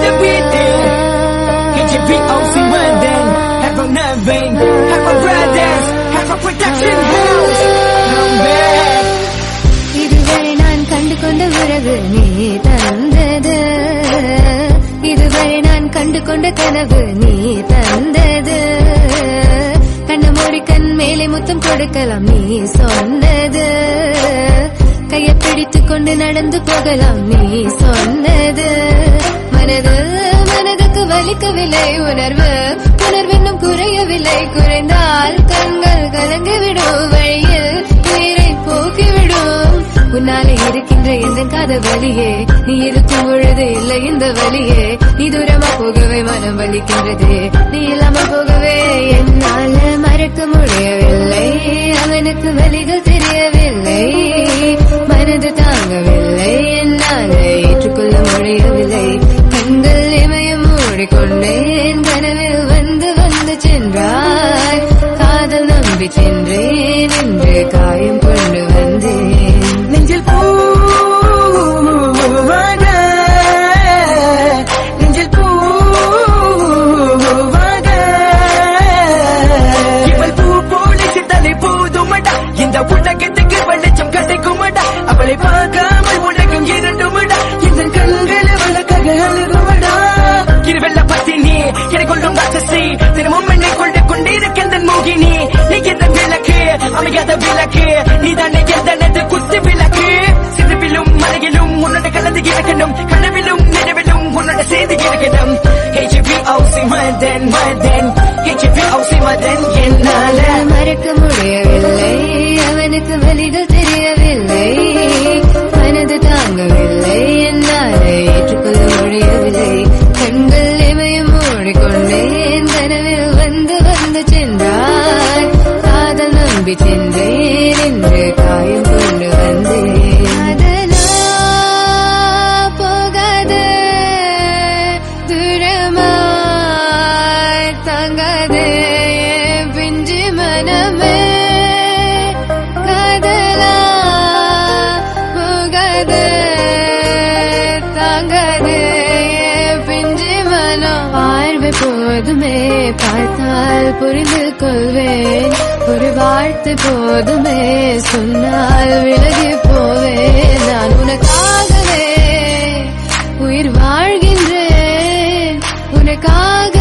the beating. KGBOC London, have a nothing, have a brothers, have a production house. I'm back. இதுவரை நான் கண்டு கொண்ட உறவு நீ தந்தது, இதுவரை நான் கண்டு கொண்ட கனவு நீ தந்தது. கண்ண மூடி கண் மேலே முத்தம் கொடுக்கலாம் நீ சொன்னது, கையை பிடித்துக் கொண்டு நடந்து போகலாம் நீ சொன்னது. மனதுக்கு வலிக்கவில்லை உணர்வு, உணர்வென்னும் குறையவில்லை, குறைந்தால் கண்கள் கலங்கிவிடும், வழியில் உயிரை போக்கிவிடும். உன்னாலே இருக்கின்ற எந்த காதல் வலியே, நீ இருக்கும் பொழுது இல்லை இந்த வலியே. நீ தூரமா போகவே மனம் வலிக்கின்றது, நீ இல்லாம போகவே என்னால மறக்க முடியவில்லை. அவனுக்கு வலிகள் தெரியவில்லை, மனது தாங்கவில்லை, என்னால ஏற்றுக்கொள்ள முடியவில்லை. கண்கள் இமயம் மூடிக்கொண்டேன், கனவில் வந்து வந்து சென்றாய். காதல் நம்பி சென்றேன் என்று காயம் கொண்டு வந்தேன். நெஞ்சில் பூவாக, நெஞ்சில் பூவாக, இவள் பூ போல சித்தனை போதுமடா, இந்த உலகத்துக்கு வெளிச்சம் கிடைக்குமடா. அவளை பார்க்காமல் உலகம் இரண்டுமடா, இந்த கண்களை வழக்காக அழுகுமடா. இருவெல்ல பத்தினி என கொள்ளும் ராட்சசி, தினமும் என்னை கொண்டு கொண்டிருக்கின்ற மோகினி. நீ எந்த விளக்கு, அமையாத விளக்கு, நீதானே எந்தனது குத்து விளக்கு. சிறுவிலும் மலையிலும் உன்னோட கலந்து இருக்கணும், கனவிலும் நினைவிலும் உன்னோட செய்தி இருக்கணும். KGBOC London, KGBOC London, என்னால மறக்க முடியவில்லை, அவனுக்கு வலிகள் தெரியவில்லை, மனது தாங்கவில்லை, என்னால ஏற்றுக்கொள்ள முடியவில்லை. கண்கள் இமயம் மூடிக்கொண்டேன், கனவில் வந்து வந்து சென்றாய். காதல் நம்பி சென்றேன் என்று காயம் கொண்டு வந்தேன். அதனா போகாது தூரமாய் தாங்காதே பிஞ்சு மனமே, காதலா போகாது தாங்காதே பிஞ்சு மனம். பார்வை போதுமே, பார்த்தால் புரிந்து கொள்வேன், ஒரு வார்த்தை போதுமே, சொன்னால் விலகி போவேன். நான் உனக்காகவே உயிர் வாழ்கின்றேன், உனக்காக